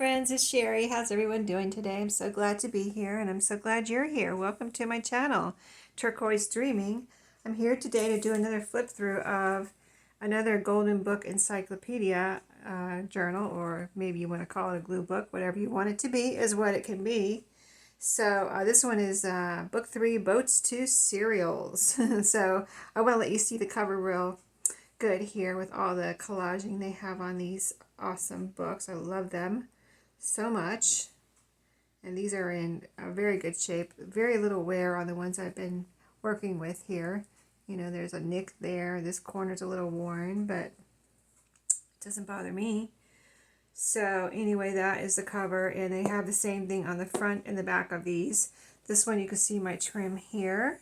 friends, it's Sheree. How's everyone doing today? I'm so glad to be here and I'm so glad you're here. Welcome to my channel, Turquoise Dreaming. I'm here today to do another flip through of another Golden Book Encyclopedia journal, or maybe you want to call it a glue book, whatever you want it to be is what it can be. So this one is Book 3, Boats to Cereals. So I want to let you see the cover real good here with all the collaging they have on these awesome books. I love them so much, and these are in a very good shape. Very little wear on the ones I've been working with here. You know, there's a nick there, this corner's a little worn, but it doesn't bother me. So anyway, that is the cover, and they have the same thing on the front and the back of these. This one you can see my trim here,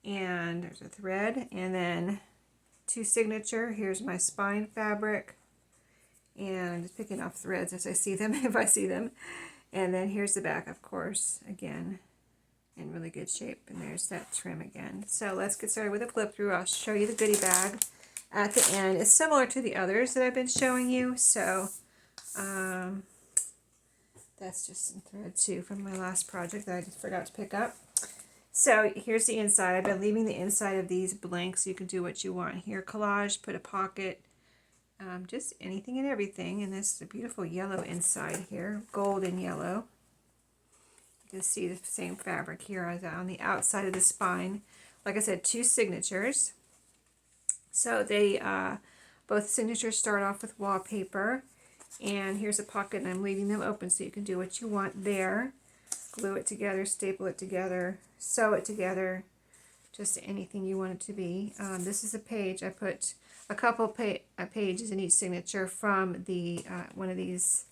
and there's a thread, and then to signature. Here's my spine fabric, and I'm just picking off threads as I see them, if I see them. And then here's the back, of course, again in really good shape, and there's that trim again. So let's get started with a flip through. I'll show you the goodie bag at the end. It's similar to the others that I've been showing you, so that's just some thread too from my last project that I just forgot to pick up. So here's the inside. I've been leaving the inside of these blank so you can do what you want here. Collage, put a pocket, just anything and everything. And this is a beautiful yellow inside here, golden yellow. You can see the same fabric here as on the outside of the spine. Like I said, 2 signatures. So they both signatures start off with wallpaper. And here's a pocket, and I'm leaving them open so you can do what you want there. Glue it together, staple it together, sew it together, just anything you want it to be. This is a page. I put a couple pages in each signature from the one of these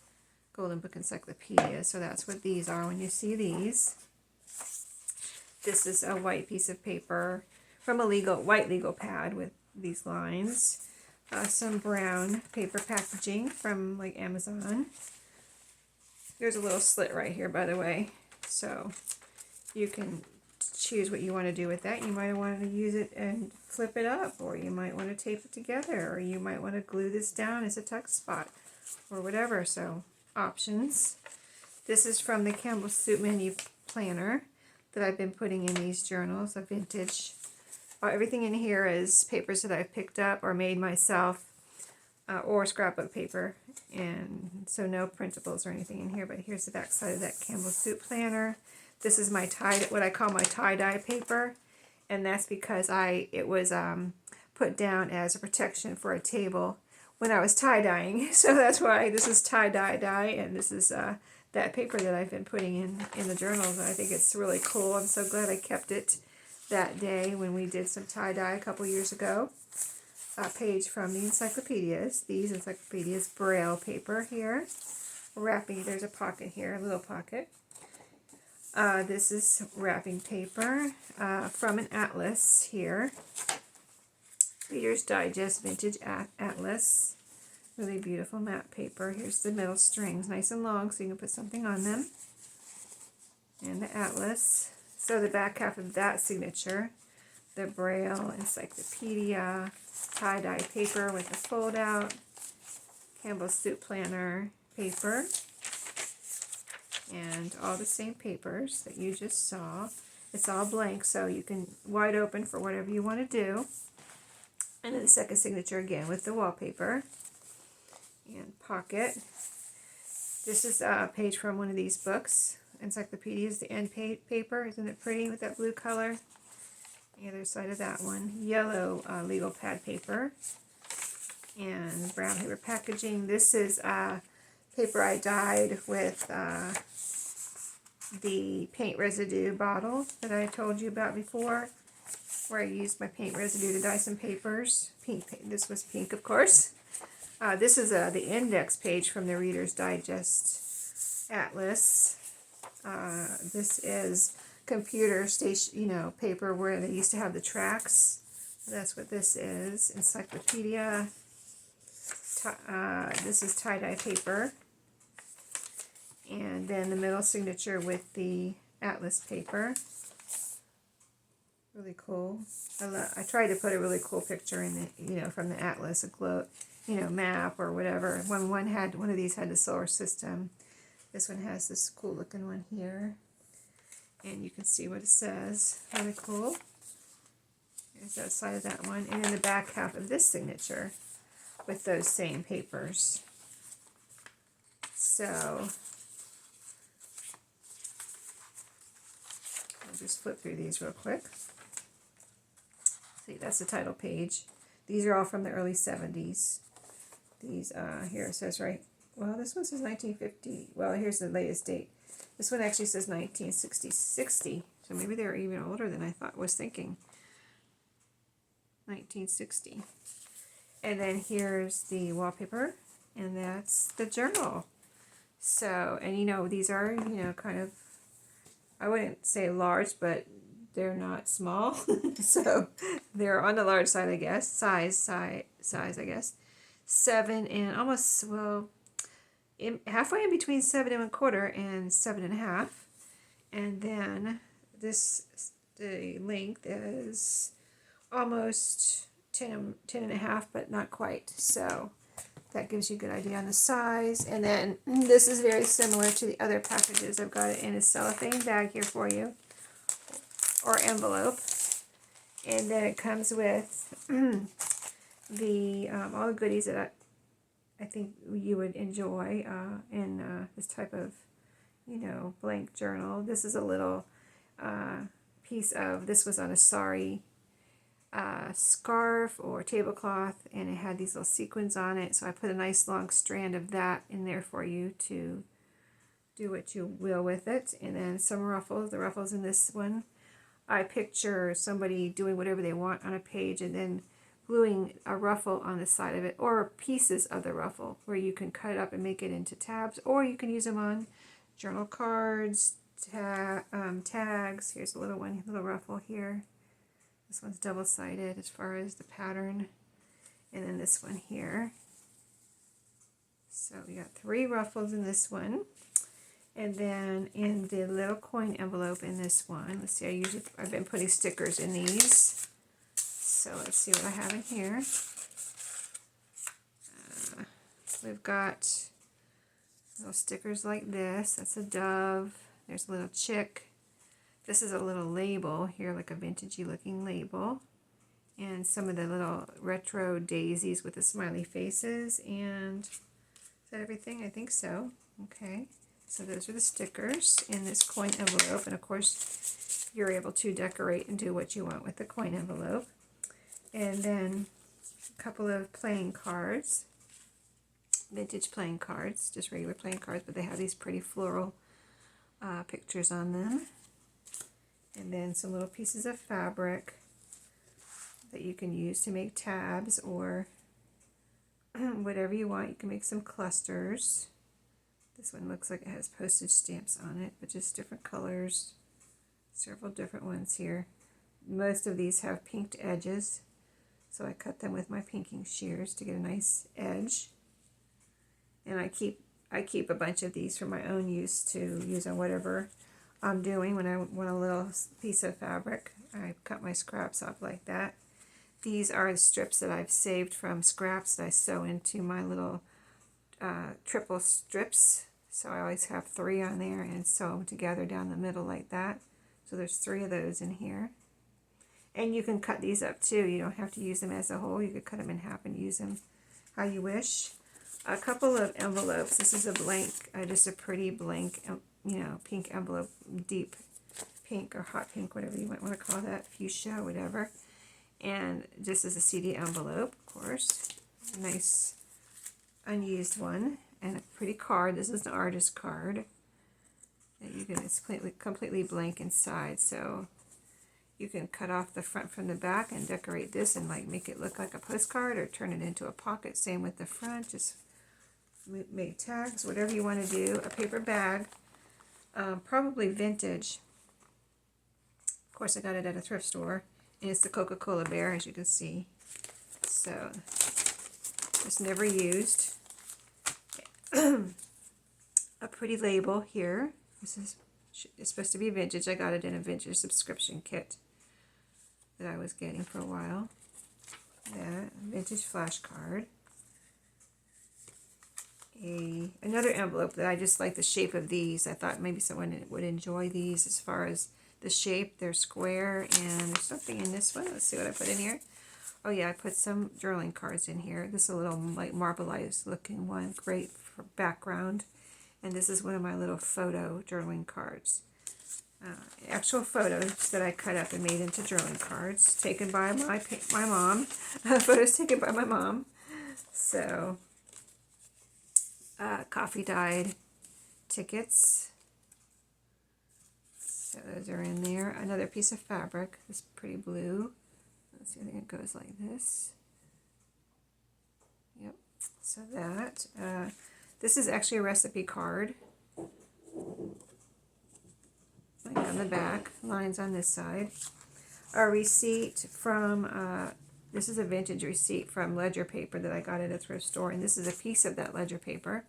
Golden Book Encyclopedias. So that's what these are when you see these. This is a white piece of paper from a white legal pad with these lines. Some brown paper packaging from like Amazon. There's a little slit right here, by the way. So you can choose what you want to do with that. You might want to use it and flip it up, or you might want to tape it together, or you might want to glue this down as a tuck spot, or whatever. So options. This is from the Campbell Soup Menu Planner that I've been putting in these journals, a vintage. Everything in here is papers that I've picked up or made myself, or scrapbook paper, and so no printables or anything in here. But here's the back side of that Campbell Soup Planner. This is my what I call my tie-dye paper, and that's because it was put down as a protection for a table when I was tie-dyeing. So that's why this is tie-dye, and this is that paper that I've been putting in the journals. I think it's really cool. I'm so glad I kept it that day when we did some tie-dye a couple years ago. A page from the encyclopedias. These encyclopedias, Braille paper here. Wrapping, there's a pocket here, a little pocket. This is wrapping paper from an atlas here. Reader's Digest Vintage Atlas. Really beautiful matte paper. Here's the middle strings, nice and long, so you can put something on them. And the atlas. So the back half of that signature, the Braille Encyclopedia, tie-dye paper with a fold-out, Campbell Soup Planner paper, and all the same papers that you just saw. It's all blank, so you can wide open for whatever you want to do. And then the second signature again with the wallpaper and pocket. This is a page from one of these books. Encyclopedias, the end paper. Isn't it pretty with that blue color? The other side of that one. Yellow legal pad paper. And brown paper packaging. This is paper I dyed with the paint residue bottle that I told you about before, where I used my paint residue to dye some papers. Pink. This was pink, of course. This is the index page from the Reader's Digest Atlas. This is computer station, paper where they used to have the tracks. That's what this is. Encyclopedia. This is tie-dye paper. And then the middle signature with the atlas paper. Really cool. I tried to put a really cool picture in the, from the atlas, a glow, you know, map or whatever. One of these had the solar system. This one has this cool looking one here. And you can see what it says. Really cool. There's that side of that one. And then the back half of this signature with those same papers. So I'll just flip through these real quick. See, that's the title page. These are all from the early 70s. These, here it says right, well, this one says 1950. Well, here's the latest date. This one actually says 1960. So maybe they were even older than I was thinking. 1960. And then here's the wallpaper, and that's the journal. So, and you know, these are, you know, kind of, I wouldn't say large, but they're not small. So they're on the large side, I guess. Size, I guess. 7 and almost, well, halfway in between 7 1/4 and 7 1/2. And then the length is almost 10 1/2, but not quite. So that gives you a good idea on the size. And then this is very similar to the other packages. I've got it in a cellophane bag here for you, or envelope. And then it comes with the all the goodies that I think you would enjoy in this type of, you know, blank journal. This is a little piece of, this was on a sari scarf or tablecloth, and it had these little sequins on it, so I put a nice long strand of that in there for you to do what you will with it. And then some ruffles. The ruffles in this one, I picture somebody doing whatever they want on a page and then gluing a ruffle on the side of it, or pieces of the ruffle, where you can cut it up and make it into tabs, or you can use them on journal cards, tags. Here's a little one, little ruffle here. This one's double-sided as far as the pattern. And then this one here. So we got 3 ruffles in this one. And then in the little coin envelope in this one, let's see, I've been putting stickers in these. So let's see what I have in here. We've got little stickers like this. That's a dove. There's a little chick. This is a little label here, like a vintagey looking label. And some of the little retro daisies with the smiley faces. And is that everything? I think so. Okay. So those are the stickers in this coin envelope. And of course, you're able to decorate and do what you want with the coin envelope. And then a couple of playing cards. Vintage playing cards. Just regular playing cards, but they have these pretty floral pictures on them. And then some little pieces of fabric that you can use to make tabs or whatever you want. You can make some clusters. This one looks like it has postage stamps on it, but just different colors. Several different ones here. Most of these have pinked edges, so I cut them with my pinking shears to get a nice edge. And I keep a bunch of these for my own use to use on whatever I'm doing. When I want a little piece of fabric, I cut my scraps off like that. These are the strips that I've saved from scraps that I sew into my little triple strips. So I always have 3 on there and sew them together down the middle like that. So there's 3 of those in here. And you can cut these up too. You don't have to use them as a whole. You could cut them in half and use them how you wish. A couple of envelopes. This is a blank, just a pretty blank, you know, pink envelope, deep pink or hot pink, whatever you might want to call that, fuchsia, whatever. And this is a CD envelope, of course. A nice unused one. And a pretty card. This is an artist card. And you can, it's completely blank inside, so you can cut off the front from the back and decorate this and like make it look like a postcard or turn it into a pocket. Same with the front. Just make tags, whatever you want to do. A paper bag, probably vintage. Of course, I got it at a thrift store, and it's the Coca-Cola bear, as you can see. So, it's never used. A pretty label here. This is it's supposed to be vintage. I got it in a vintage subscription kit that I was getting for a while. Yeah, vintage flashcard. another envelope that I just like the shape of these. I thought maybe someone would enjoy these as far as the shape. They're square, and there's something in this one. Let's see what I put in here. Oh yeah, I put some journaling cards in here. This is a little like marbleized looking one, great for background. And this is one of my little photo journaling cards. Actual photos that I cut up and made into journaling cards, taken by my mom. Photos taken by my mom. So, coffee dyed tickets. So those are in there. Another piece of fabric, this pretty blue. Let's see, I think it goes like this. Yep. So that. This is actually a recipe card. Like on the back, lines on this side. A receipt from, this is a vintage receipt from ledger paper that I got at a thrift store, and this is a piece of that ledger paper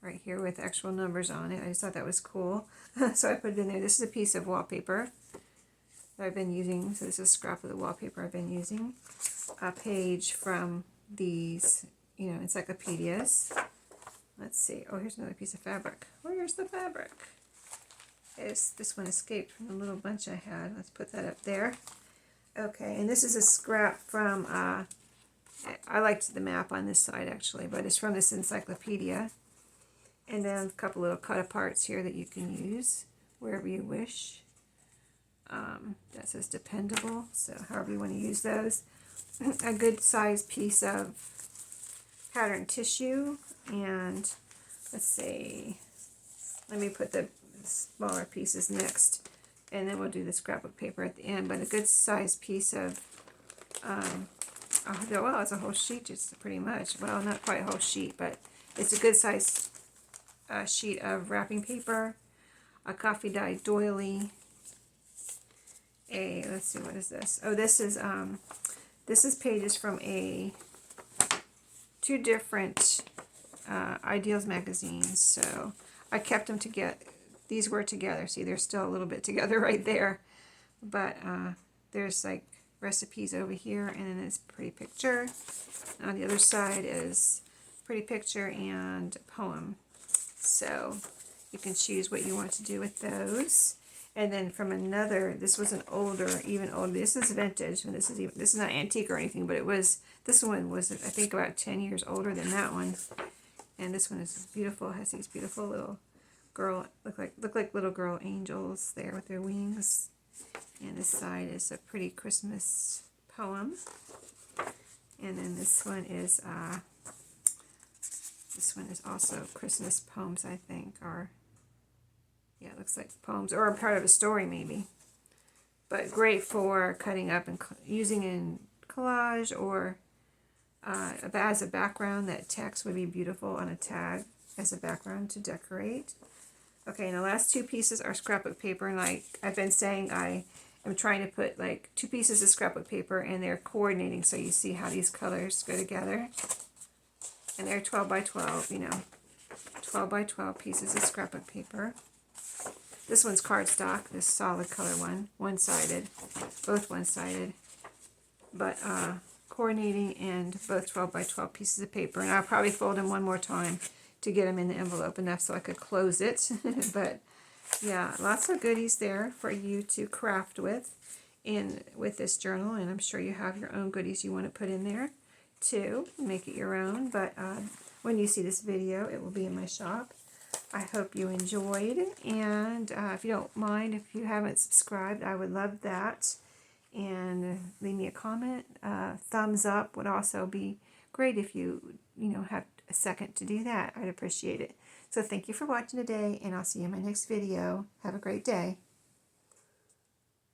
right here with actual numbers on it. I just thought that was cool, so I put it in there. This is a piece of wallpaper that I've been using, so this is a scrap of the wallpaper I've been using. A page from these, encyclopedias. Let's see. Oh, here's another piece of fabric. Where's the fabric? This one escaped from the little bunch I had. Let's put that up there. Okay, and this is a scrap from, I liked the map on this side actually, but it's from this encyclopedia. And then a couple little cut aparts here that you can use wherever you wish. That says dependable, so however you want to use those. A good sized piece of pattern tissue, and let's see, let me put the smaller pieces next, and then we'll do the scrapbook paper at the end. But a good sized piece of well, it's a whole sheet, just pretty much. Well, not quite a whole sheet, but it's a good sized sheet of wrapping paper, a coffee dyed doily, let's see, what is this? Oh, this is pages from two different Ideals magazines. So I kept them together. These were together. See, they're still a little bit together right there. But there's like recipes over here, and then it's a pretty picture. On the other side is pretty picture and poem. So you can choose what you want to do with those. And then from another, this was an older, even older. This is vintage, and this is not antique or anything, but this one was I think about 10 years older than that one. And this one is beautiful. It has these beautiful little girl, look like little girl angels there with their wings. And this side is a pretty Christmas poem. And then this one is also Christmas poems, I think, or yeah, it looks like poems or a part of a story maybe. But great for cutting up and using in collage, or as a background. That text would be beautiful on a tag as a background to decorate. Okay, and the last two pieces are scrapbook paper, and like I've been saying, I am trying to put like 2 pieces of scrapbook paper, and they're coordinating, so you see how these colors go together. And they're 12 by 12, 12 by 12 pieces of scrapbook paper. This one's cardstock, this solid color one, one-sided, both one-sided, but coordinating, and both 12 by 12 pieces of paper. And I'll probably fold them one more time to get them in the envelope enough so I could close it. But yeah, lots of goodies there for you to craft with this journal, and I'm sure you have your own goodies you want to put in there too. Make it your own, but when you see this video, it will be in my shop. I hope you enjoyed, and if you don't mind, if you haven't subscribed, I would love that. And leave me a comment. Thumbs up would also be great if you have a second to do that. I'd appreciate it. So thank you for watching today, and I'll see you in my next video. Have a great day.